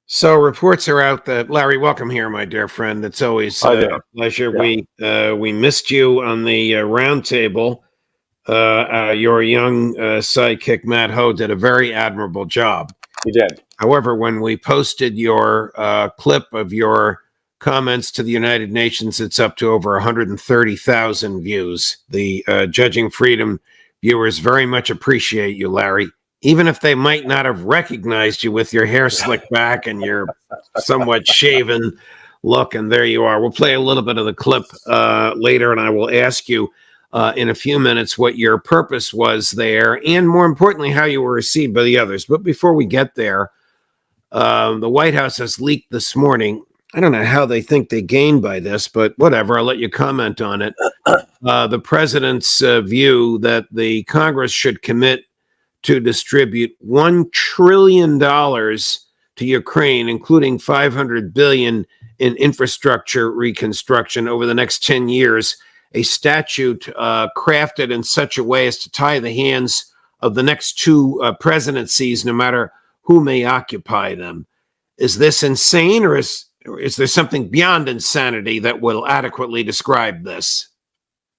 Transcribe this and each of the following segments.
So reports are out that Larry, welcome here, my dear friend. It's always Hi a there. pleasure. Yeah, We missed you on the round table. Your young sidekick Matt Ho did a very admirable job. you did. However, when we posted your clip of your comments to the United Nations, it's up to over 130,000 views. The Judging Freedom viewers very much appreciate you, Larry, even if they might not have recognized you with your hair slicked back and your somewhat shaven look. And there you are. We'll play a little bit of the clip later, and I will ask you in a few minutes what your purpose was there, and more importantly, how you were received by the others. But before we get there, the White House has leaked this morning. I don't know how they think they gained by this, but whatever. I'll let you comment on it. The president's view that the Congress should commit to distribute $1 trillion to Ukraine, including $500 billion in infrastructure reconstruction over the next 10 years, a statute crafted in such a way as to tie the hands of the next two presidencies, no matter who may occupy them. Is this insane, or is there something beyond insanity that will adequately describe this?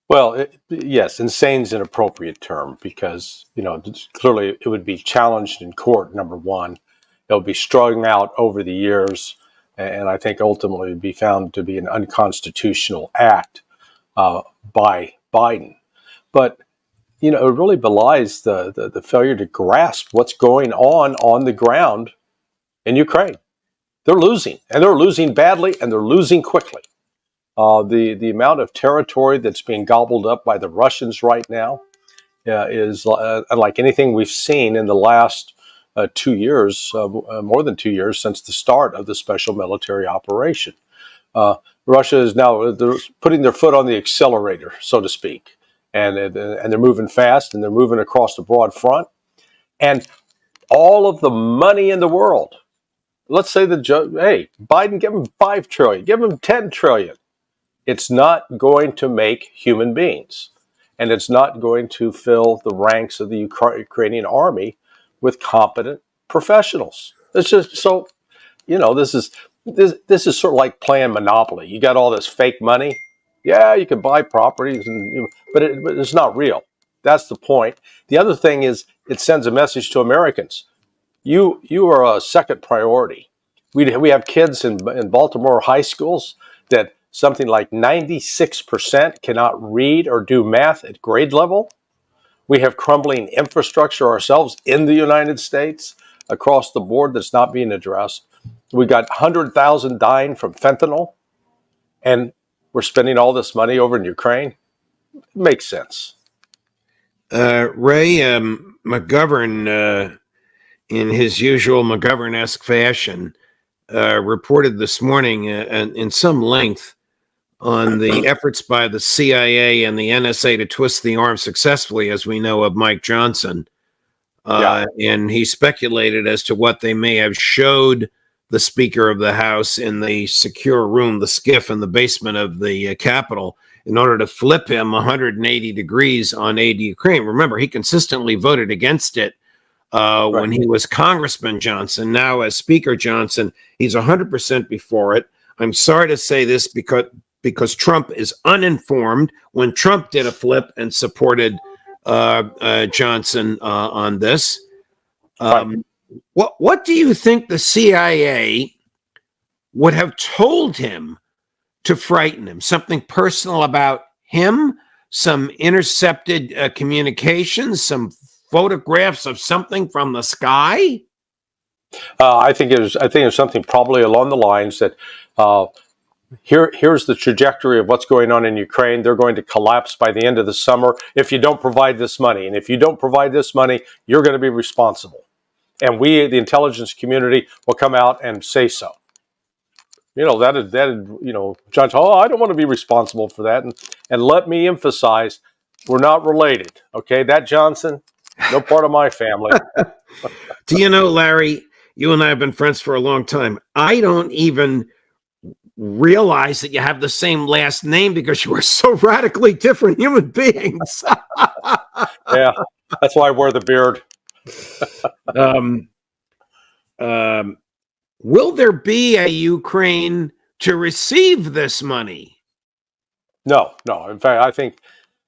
Well, yes, insane is an appropriate term because, clearly it would be challenged in court, number one. It would be strung out over the years, and I think ultimately be found to be an unconstitutional act by Biden. But, it really belies the failure to grasp what's going on the ground in Ukraine. They're losing, and they're losing badly, and they're losing quickly. The amount of territory that's being gobbled up by the Russians right now is unlike anything we've seen in the last 2 years, more than 2 years since the start of the special military operation. Russia is now they're putting their foot on the accelerator, so to speak, and they're moving fast, and they're moving across the broad front, and all of the money in the world. Let's say hey, Biden, give him 5 trillion, give him 10 trillion. It's not going to make human beings, and it's not going to fill the ranks of the Ukrainian army with competent professionals. It's just so, this is sort of like playing Monopoly. You got all this fake money. Yeah, you can buy properties, but it's not real. That's the point. The other thing is it sends a message to Americans. You are a second priority. We have kids in Baltimore high schools that something like 96% cannot read or do math at grade level. We have crumbling infrastructure ourselves in the United States across the board that's not being addressed. We got 100,000 dying from fentanyl, and we're spending all this money over in Ukraine. It makes sense. Ray McGovern, in his usual McGovern-esque fashion, reported this morning in some length on the efforts by the CIA and the NSA to twist the arm successfully, as we know, of Mike Johnson. And he speculated as to what they may have showed the Speaker of the House in the secure room, the SCIF in the basement of the Capitol, in order to flip him 180 degrees on aid to Ukraine. Remember, he consistently voted against it when he was Congressman Johnson. Now, as Speaker Johnson, he's 100% before it. I'm sorry to say this because Trump is uninformed. When Trump did a flip and supported Johnson on this, what do you think the CIA would have told him to frighten him? Something personal about him? Some intercepted communications? Some photographs of something from the sky? I think it was something probably along the lines that here's the trajectory of what's going on in Ukraine. They're going to collapse by the end of the summer if you don't provide this money. And if you don't provide this money, you're going to be responsible. And we, the intelligence community, will come out and say so. John, I don't want to be responsible for that. And let me emphasize, we're not related. Okay, that Johnson, no part of my family. Do you know, Larry, you and I have been friends for a long time. I don't even realize that you have the same last name because you are so radically different human beings. Yeah, that's why I wear the beard. Will there be a Ukraine to receive this money? No, no. In fact, I think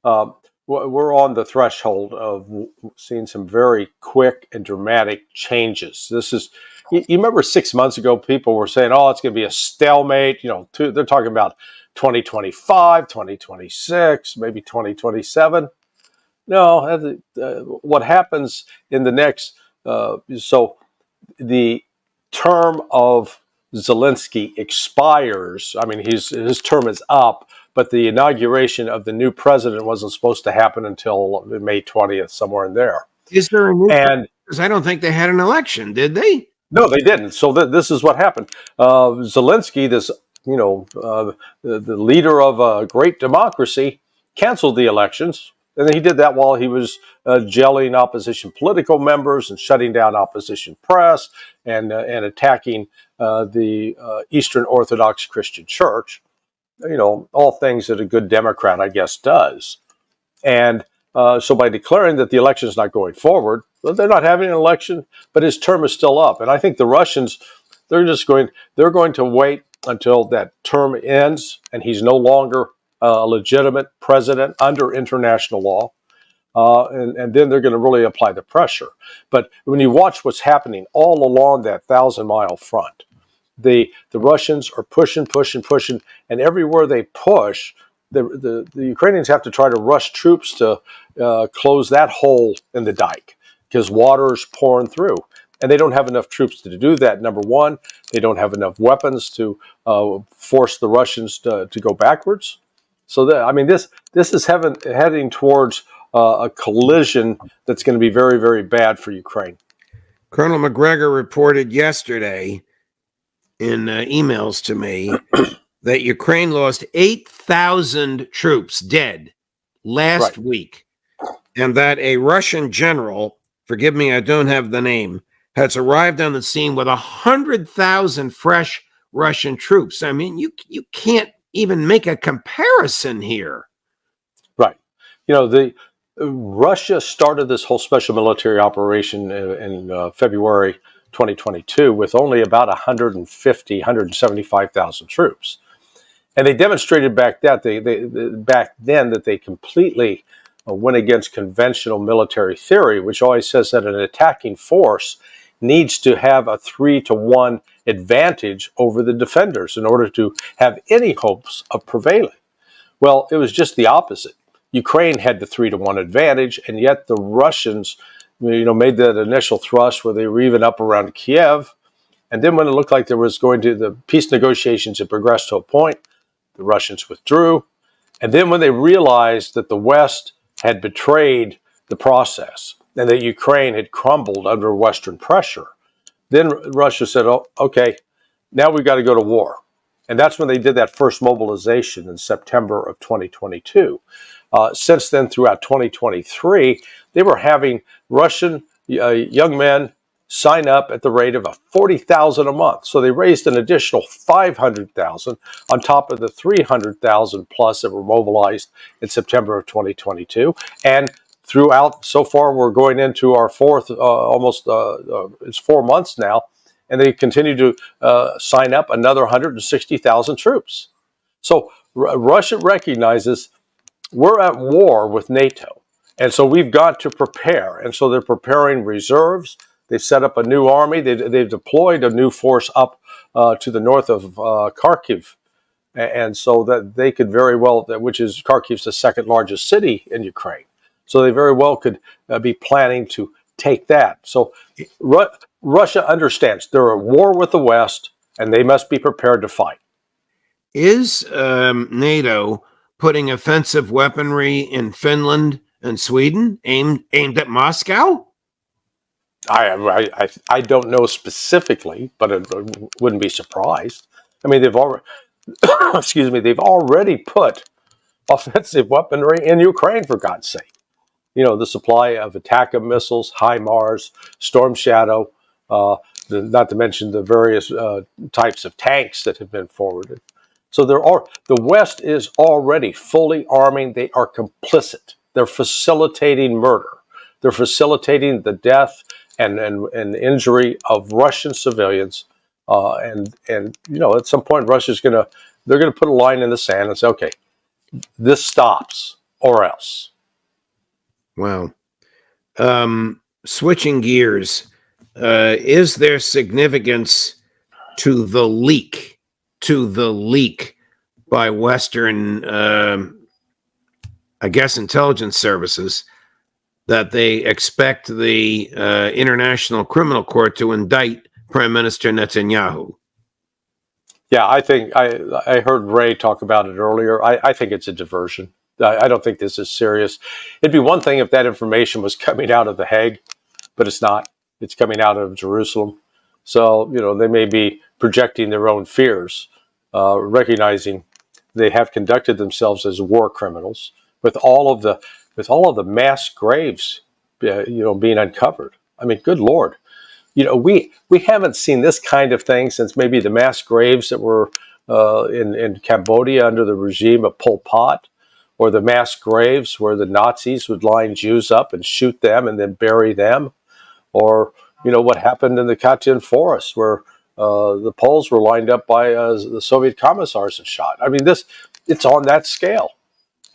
um, we're on the threshold of seeing some very quick and dramatic changes. This is, you remember 6 months ago, people were saying, oh, it's going to be a stalemate. They're talking about 2025, 2026, maybe 2027. No, what happens in the next, so the term of Zelensky expires. I mean, his term is up, but the inauguration of the new president wasn't supposed to happen until May 20th, somewhere in there. Is there a new? And Because I don't think they had an election, did they? no, they didn't. So this is what happened. Zelensky, this the leader of a great democracy, canceled the elections, and he did that while he was gelling opposition political members and shutting down opposition press and attacking the Eastern Orthodox Christian Church. All things that a good Democrat, I guess, does. And so by declaring that the election is not going forward, well, they're not having an election, but his term is still up. And I think the Russians, they're going to wait until that term ends and he's no longer a legitimate president under international law. And then they're going to really apply the pressure. But when you watch what's happening all along that 1,000-mile front, the Russians are pushing, and everywhere they push, the Ukrainians have to try to rush troops to close that hole in the dike because water is pouring through. And they don't have enough troops to do that. Number one, they don't have enough weapons to force the Russians to go backwards. So this is heading towards a collision that's going to be very, very bad for Ukraine. Colonel McGregor reported yesterday in emails to me that Ukraine lost 8,000 troops dead last week, and that a Russian general, forgive me, I don't have the name, has arrived on the scene with 100,000 fresh Russian troops. I mean, you can't even make a comparison here. Right. Russia started this whole special military operation in February 2022 with only about 175,000 troops. And they demonstrated back then that they completely went against conventional military theory, which always says that an attacking force needs to have a 3-to-1 advantage over the defenders in order to have any hopes of prevailing. Well, it was just the opposite. Ukraine had the 3-to-1 advantage, and yet the Russians, made that initial thrust where they were even up around Kiev. And then when it looked like the peace negotiations had progressed to a point, the Russians withdrew. And then when they realized that the West had betrayed the process and that Ukraine had crumbled under Western pressure, then Russia said, oh, okay, now we've got to go to war. And that's when they did that first mobilization in September of 2022. Since then, throughout 2023, they were having Russian young men sign up at the rate of $40,000 a month. So they raised an additional $500,000 on top of the $300,000 plus that were mobilized in September of 2022. And throughout, so far, we're going into our fourth, it's 4 months now, and they continue to sign up another 160,000 troops. So Russia recognizes we're at war with NATO. And so we've got to prepare. And so they're preparing reserves. They've set up a new army. They've deployed a new force up to the north of Kharkiv. And so that they could very well, which is Kharkiv's the second largest city in Ukraine. So they very well could be planning to take that. So Russia understands they're at war with the West and they must be prepared to fight. Is NATO putting offensive weaponry in Finland and Sweden aimed at Moscow? I don't know specifically, but I wouldn't be surprised. I mean, they've already they've already put offensive weaponry in Ukraine, for God's sake. The supply of ATACMS missiles, HIMARS, Storm Shadow, not to mention the various types of tanks that have been forwarded. So the West is already fully arming. They are complicit. They're facilitating murder. They're facilitating the death and injury of Russian civilians And at some point, they're gonna put a line in the sand and say, okay, this stops, or else. Wow. Switching gears, is there significance to the leak by Western, I guess, intelligence services that they expect the International Criminal Court to indict Prime Minister Netanyahu? Yeah, I think I heard Ray talk about it earlier. I think it's a diversion. I don't think this is serious. It'd be one thing if that information was coming out of The Hague, but it's not. It's coming out of Jerusalem. So, they may be projecting their own fears, recognizing they have conducted themselves as war criminals with all of the mass graves, being uncovered. I mean, good Lord. We haven't seen this kind of thing since maybe the mass graves that were in Cambodia under the regime of Pol Pot, or the mass graves where the Nazis would line Jews up and shoot them and then bury them, or what happened in the Katyn forest where the Poles were lined up by the Soviet commissars and shot. I mean, it's on that scale,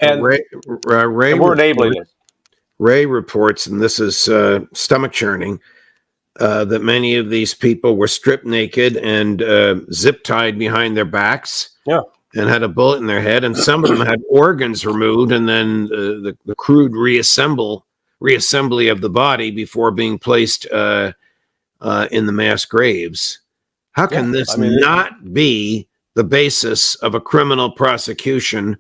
and Ray, Ray, and we're enabling it. Ray reports, and this is stomach churning, that many of these people were stripped naked and zip tied behind their backs. Yeah. And had a bullet in their head, and some of them had organs removed, and then the crude reassembly of the body before being placed in the mass graves. How can this not be the basis of a criminal prosecution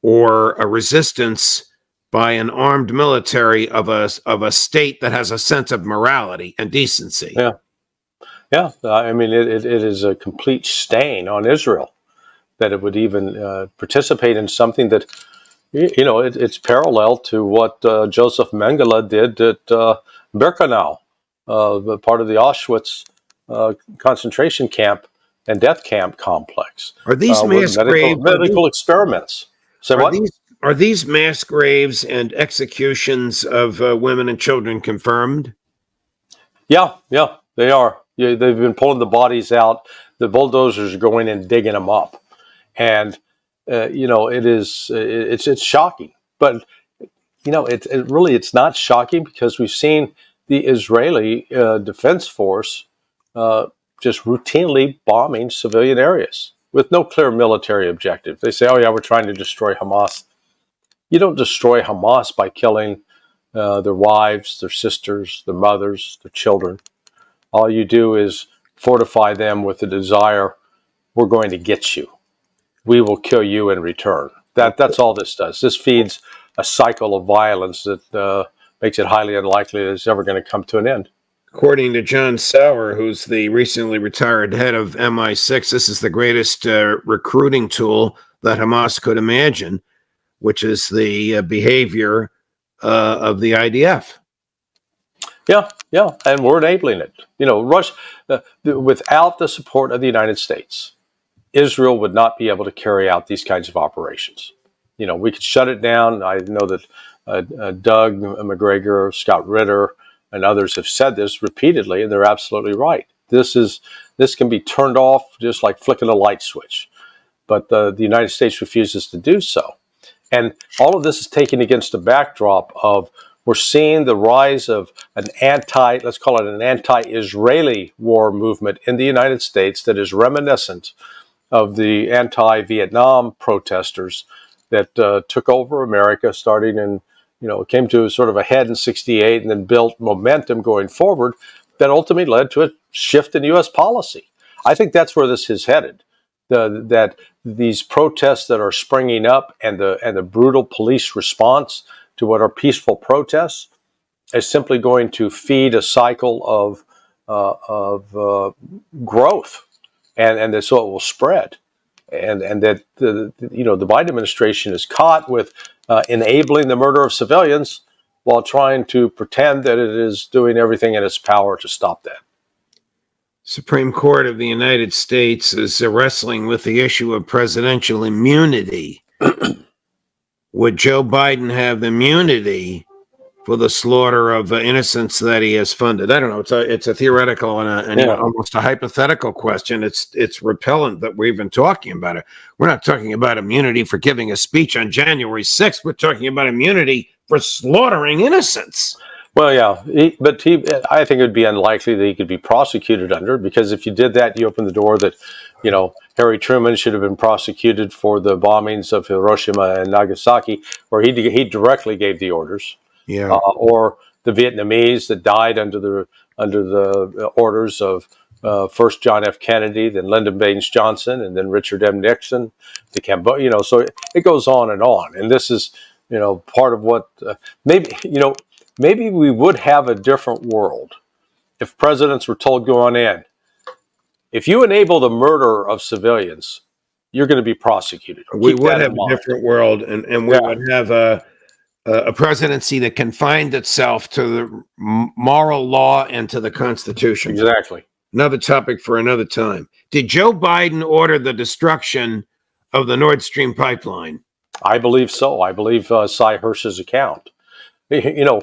or a resistance by an armed military of a state that has a sense of morality and decency? Yeah. I mean, it is a complete stain on Israel that it would even participate in something that, it's parallel to what Joseph Mengele did at Birkenau, part of the Auschwitz concentration camp and death camp complex. Are these mass graves medical experiments? So are these mass graves and executions of women and children confirmed? Yeah, they are. Yeah, they've been pulling the bodies out. The bulldozers are going and digging them up. And it's shocking, but it's not shocking because we've seen the Israeli Defense Force just routinely bombing civilian areas with no clear military objective. They say, "Oh yeah, we're trying to destroy Hamas." You don't destroy Hamas by killing their wives, their sisters, their mothers, their children. All you do is fortify them with the desire, "We're going to get you. We will kill you in return." That's all this does. This feeds a cycle of violence that makes it highly unlikely that it's ever going to come to an end. According to John Sauer, who's the recently retired head of MI6, this is the greatest recruiting tool that Hamas could imagine, which is the behavior of the IDF. Yeah, and we're enabling it. Russia, without the support of the United States, Israel would not be able to carry out these kinds of operations. We could shut it down. I know that Doug McGregor, Scott Ritter, and others have said this repeatedly, and they're absolutely right. This can be turned off just like flicking a light switch, but the United States refuses to do so. And all of this is taken against a backdrop of we're seeing the rise of let's call it an anti-Israeli war movement in the United States that is reminiscent of the anti-Vietnam protesters that took over America starting in, it came to sort of a head in '68 and then built momentum going forward that ultimately led to a shift in U.S. policy. I think that's where this is headed. That these protests that are springing up and the brutal police response to what are peaceful protests is simply going to feed a cycle of growth, and so it will spread, and that the Biden administration is caught with enabling the murder of civilians while trying to pretend that it is doing everything in its power to stop that. Supreme Court of the United States is wrestling with the issue of presidential immunity. Would Joe Biden have immunity for the slaughter of innocents that he has funded? I don't know. It's a theoretical and Yeah. almost a hypothetical question. It's repellent that we're even talking about it. We're not talking about immunity for giving a speech on January 6th. We're talking about immunity for slaughtering innocents. Well, yeah, I think it would be unlikely that he could be prosecuted under it, because if you did that, you open the door that, Harry Truman should have been prosecuted for the bombings of Hiroshima and Nagasaki, where he directly gave the orders, Yeah. or the Vietnamese that died under the orders of first John F. Kennedy, then Lyndon Baines Johnson, and then Richard M. Nixon, the Cambodia. So it goes on, and this is part of what maybe we would have a different world if presidents were told, go on in. If you enable the murder of civilians, you're going to be prosecuted. We Keep would that have in a mind. different world, and we Yeah, would have a presidency that confined itself to the moral law and to the Constitution. exactly. Another topic for another time. Did Joe Biden order the destruction of the Nord Stream pipeline? I believe so. I believe Cy Hirsch's account. I've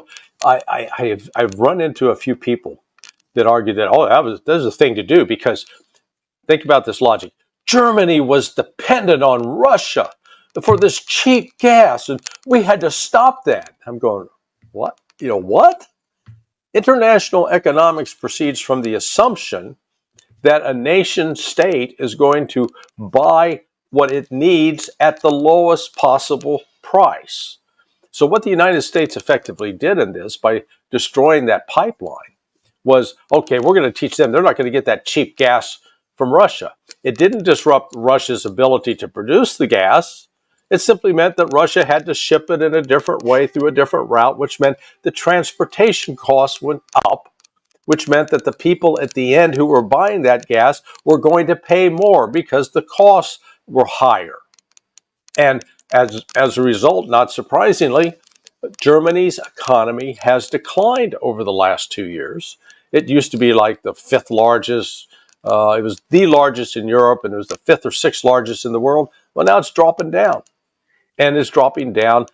run into a few people that argue that there's a thing to do, because think about this logic. Germany was dependent on Russia for this cheap gas, and we had to stop that. I'm going, what? What? International economics proceeds from the assumption that a nation state is going to buy what it needs at the lowest possible price. So what the United States effectively did in this, by destroying that pipeline, was, okay, we're going to teach them they're not going to get that cheap gas from Russia. It didn't disrupt Russia's ability to produce the gas. It simply meant that Russia had to ship it in a different way through a different route, which meant the transportation costs went up, which meant that the people at the end who were buying that gas were going to pay more because the costs were higher. And as a result, not surprisingly, Germany's economy has declined over the last 2 years. It used to be like the fifth largest. It was the largest in Europe, and it was the fifth or sixth largest in the world. Well, now it's dropping down, and it's dropping down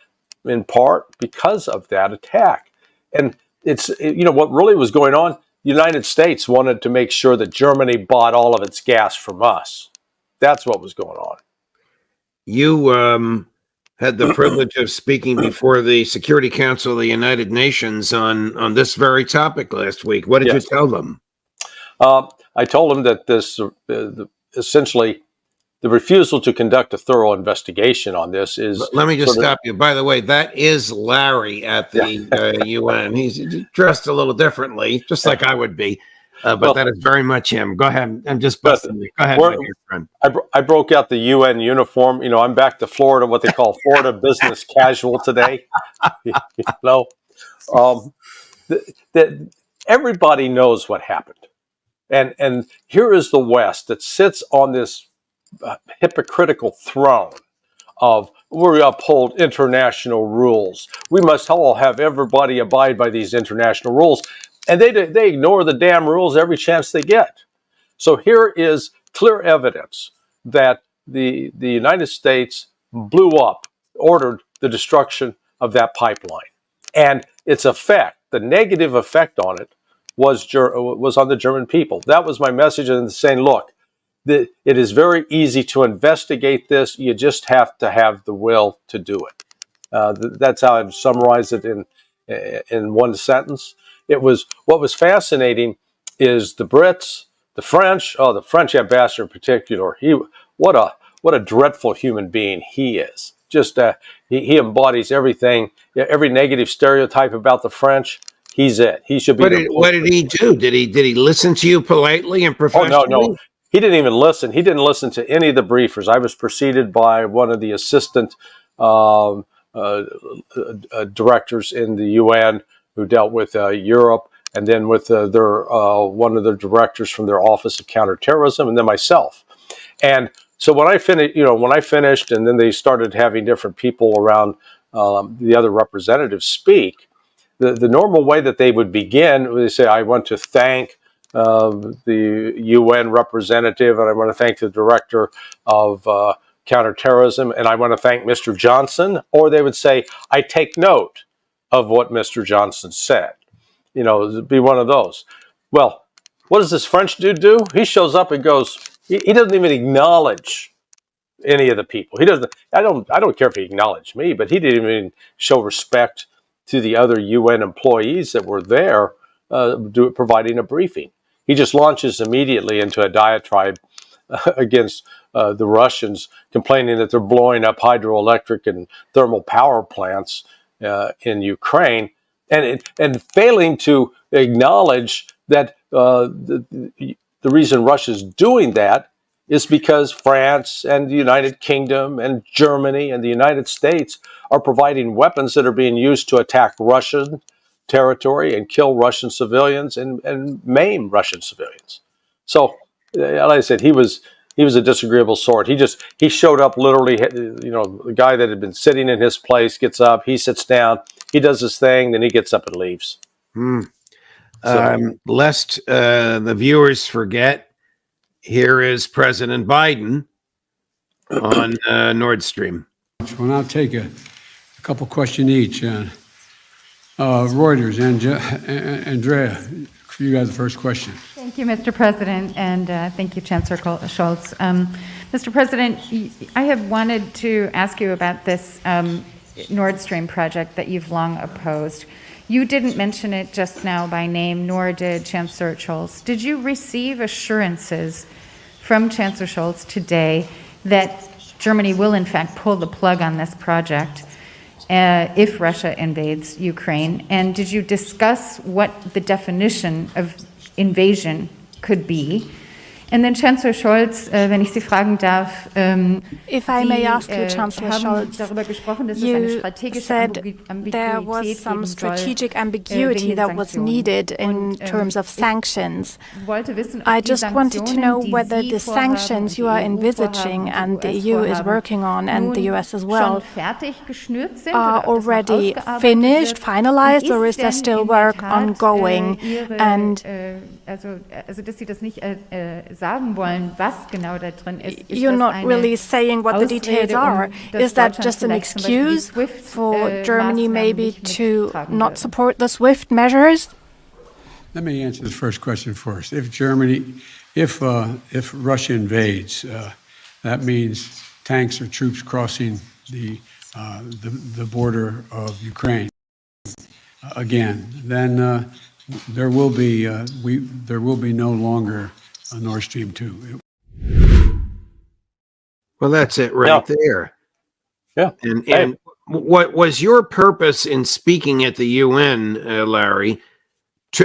in part because of that attack. And it's what really was going on. The United States wanted to make sure that Germany bought all of its gas from us. That's what was going on. You had the privilege of speaking before the Security Council of the United Nations on this very topic last week. What did you Yes. tell them? I told them that this essentially the refusal to conduct a thorough investigation on this is. Let me just stop you. By the way, that is Larry at the UN. He's dressed a little differently, just like I would be. But that is very much him. Go ahead. I'm just busting you. Go ahead, my dear friend. I broke out the UN uniform. I'm back to Florida, what they call Florida business casual today. That everybody knows what happened. And here is the West that sits on this hypocritical throne of, we uphold international rules. We must all have everybody abide by these international rules. And they ignore the damn rules every chance they get. So here is clear evidence that the United States ordered the destruction of that pipeline. And its effect, the negative effect on it, was on the German people. That was my message, and saying, look, it is very easy to investigate this. You just have to have the will to do it. That's how I've summarized it in one sentence. What was fascinating is the Brits, the French. Oh, the French ambassador in particular. What a dreadful human being he is. Just he embodies everything, every negative stereotype about the French. He's it. He should be. What did he do? Did he listen to you politely and professionally? Oh, no. He didn't even listen. He didn't listen to any of the briefers. I was preceded by one of the assistant directors in the UN who dealt with Europe, and then with one of the directors from their Office of Counterterrorism, and then myself. And so when I finished, and then they started having different people around the other representatives speak. The normal way that they would begin, they say, I want to thank the UN representative, and I want to thank the director of counterterrorism, and I want to thank Mr. Johnson. Or they would say, I take note of what Mr. Johnson said. You know, it'd be one of those. Well, what does this French dude do? He shows up and goes, he doesn't even acknowledge any of the people. He doesn't, I don't care if he acknowledged me, but he didn't even show respect to the other UN employees that were there providing a briefing. He just launches immediately into a diatribe against the Russians, complaining that they're blowing up hydroelectric and thermal power plants in Ukraine, and failing to acknowledge that the reason Russia's doing that is because France and the United Kingdom and Germany and the United States are providing weapons that are being used to attack Russian territory and kill Russian civilians and maim Russian civilians. So, like I said, he was a disagreeable sort. He showed up literally, you know, the guy that had been sitting in his place gets up, he sits down, he does his thing, then he gets up and leaves. Lest the viewers forget, here is President Biden on Nord Stream. Well, I'll take a couple questions each. Reuters, Andrea, for you guys the first question. Thank you, Mr. President, and thank you, Chancellor Scholz. Mr. President, I have wanted to ask you about this Nord Stream project that you've long opposed. You didn't mention it just now by name, nor did Chancellor Scholz. Did you receive assurances from Chancellor Scholz today that Germany will in fact pull the plug on this project if Russia invades Ukraine? And did you discuss what the definition of invasion could be? And then Chancellor Scholz, wenn ich Sie fragen darf, if I may ask you, Chancellor Scholz, you said there was some strategic ambiguity that was needed in terms of sanctions. I just wanted to know whether the sanctions you are envisaging and the EU is working on, and the US as well, are already finished, finalized, or is there still work ongoing? And dass Sie das nicht sagen wollen, was genau da drin ist. You're not really saying what the details are. Is that just an excuse for Germany maybe to not support the SWIFT measures? Let me answer the first question first. If Russia invades, that means tanks or troops crossing the border of Ukraine again. Then there will be no longer a Nord Stream 2. Well, that's it right there. Yeah. And what was your purpose in speaking at the UN, Larry?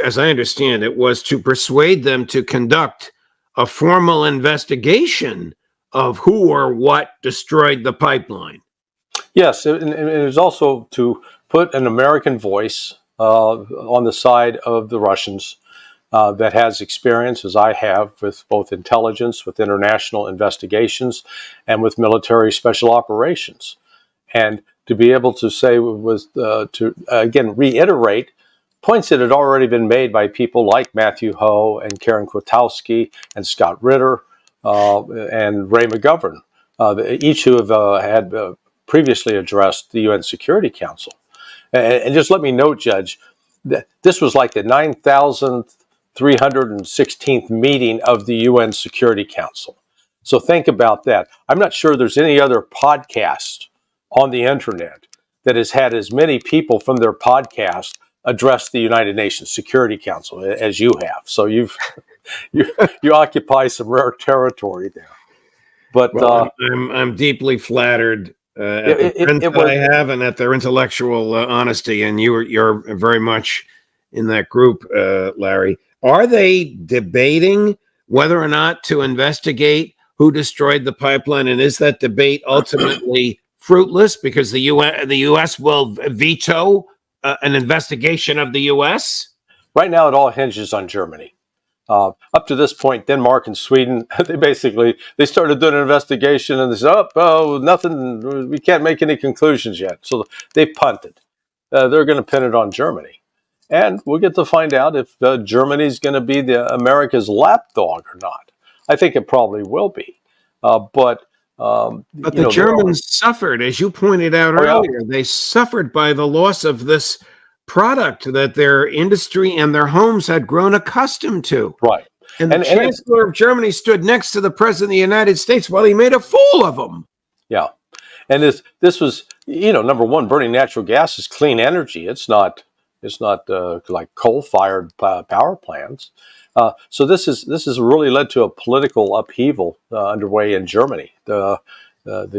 As I understand it, was to persuade them to conduct a formal investigation of who or what destroyed the pipeline. Yes, and it was also to put an American voice on the side of the Russians that has experience, as I have, with both intelligence, with international investigations, and with military special operations. And to be able to say to again reiterate points that had already been made by people like Matthew Ho and Karen Kwiatkowski and Scott Ritter and Ray McGovern, each who have had previously addressed the UN Security Council. And just let me note, Judge, that this was like the 9,316th meeting of the UN Security Council. So think about that. I'm not sure there's any other podcast on the internet that has had as many people from their podcast address the United Nations Security Council as you have. So you occupy some rare territory there. But well, I'm deeply flattered at the friends that I have and at their intellectual honesty, and you're very much in that group, Larry. Are they debating whether or not to investigate who destroyed the pipeline, and is that debate ultimately fruitless because the U.S. will veto an investigation of the U.S.? Right now, it all hinges on Germany. Up to this point, Denmark and Sweden, they started doing an investigation and they said, oh, nothing, we can't make any conclusions yet. So they punted. They're going to pin it on Germany. And we'll get to find out if Germany's going to be America's lapdog or not. I think it probably will be. But the Germans suffered, as you pointed out earlier. They suffered by the loss of this product that their industry and their homes had grown accustomed to. Right. And the Chancellor of Germany stood next to the President of the United States while he made a fool of him. Yeah. And this was, number one, burning natural gas is clean energy. It's not like coal-fired power plants. So this has really led to a political upheaval underway in Germany. The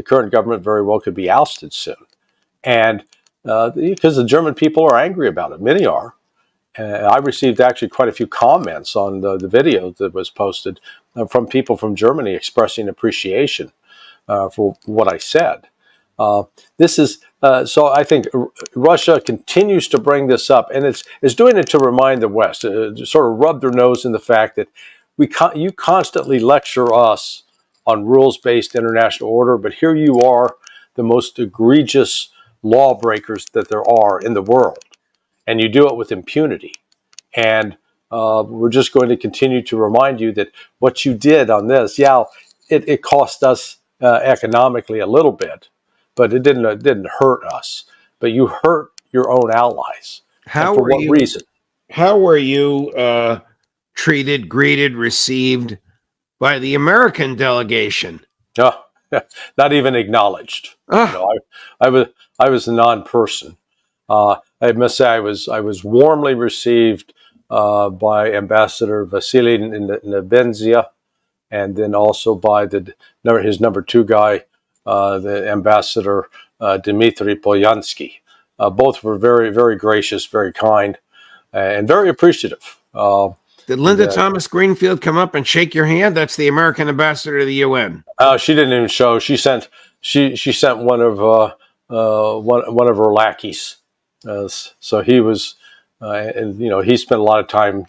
current government very well could be ousted soon, and because the German people are angry about it, many are. I received actually quite a few comments on the video that was posted from people from Germany expressing appreciation for what I said. This is so. I think Russia continues to bring this up, and it's doing it to remind the West, to sort of rub their nose in the fact that you constantly lecture us on rules-based international order, but here you are, the most egregious lawbreakers that there are in the world, and you do it with impunity. And we're just going to continue to remind you that what you did on this, it cost us economically a little bit, but it didn't hurt us. But you hurt your own allies. For what reason? How were you treated, greeted, received by the American delegation? Not even acknowledged. I was a non-person. I must say I was warmly received by Ambassador Vasily Nebenzia, and then also by his number two guy, the Ambassador Dmitry Polyansky. Both were very, very gracious, very kind, and very appreciative. Did Linda Thomas Greenfield come up and shake your hand? That's the American ambassador to the UN. She didn't even show. She sent one of her lackeys. So he was, and he spent a lot of time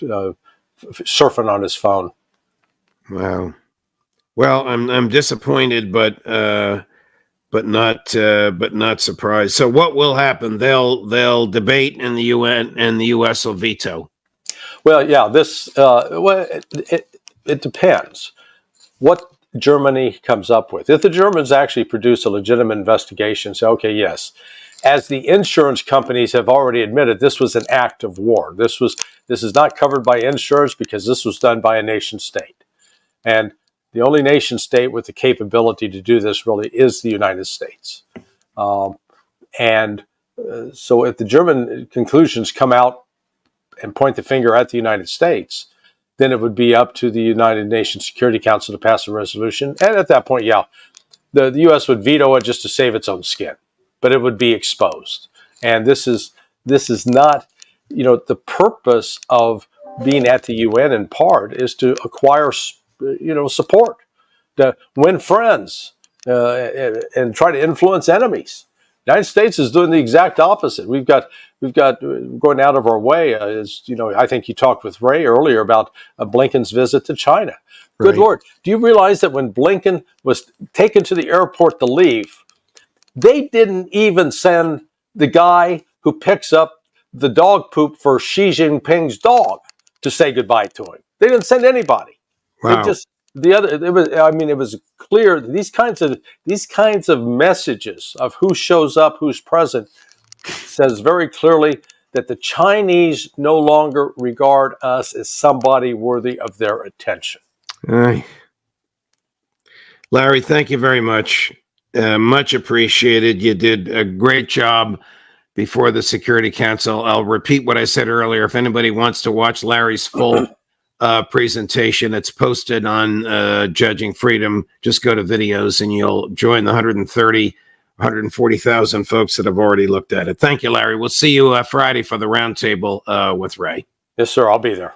surfing on his phone. Wow. Well, I'm disappointed, but not surprised. So what will happen? They'll debate in the UN, and the US will veto. Well, yeah. It depends what Germany comes up with. If the Germans actually produce a legitimate investigation, say, okay, yes, as the insurance companies have already admitted, this was an act of war. This is not covered by insurance because this was done by a nation state, and the only nation state with the capability to do this really is the United States. So if the German conclusions come out and point the finger at the United States, then it would be up to the United Nations Security Council to pass a resolution. And at that point, the U.S. would veto it just to save its own skin, but it would be exposed. And this is not, the purpose of being at the UN in part is to acquire, support, to win friends, and try to influence enemies. The United States is doing the exact opposite. We've got going out of our way. I think you talked with Ray earlier about Blinken's visit to China. Right. Good Lord. Do you realize that when Blinken was taken to the airport to leave, they didn't even send the guy who picks up the dog poop for Xi Jinping's dog to say goodbye to him? They didn't send anybody. Wow. It was clear that these kinds of messages of who shows up, who's present, says very clearly that the Chinese no longer regard us as somebody worthy of their attention. Larry, thank you very much. Much appreciated. You did a great job before the Security Council. I'll repeat what I said earlier. If anybody wants to watch Larry's full presentation, it's posted on Judging Freedom. Just go to videos and you'll join the 140,000 folks that have already looked at it. Thank you, Larry. We'll see you Friday for the roundtable with Ray. Yes, sir. I'll be there.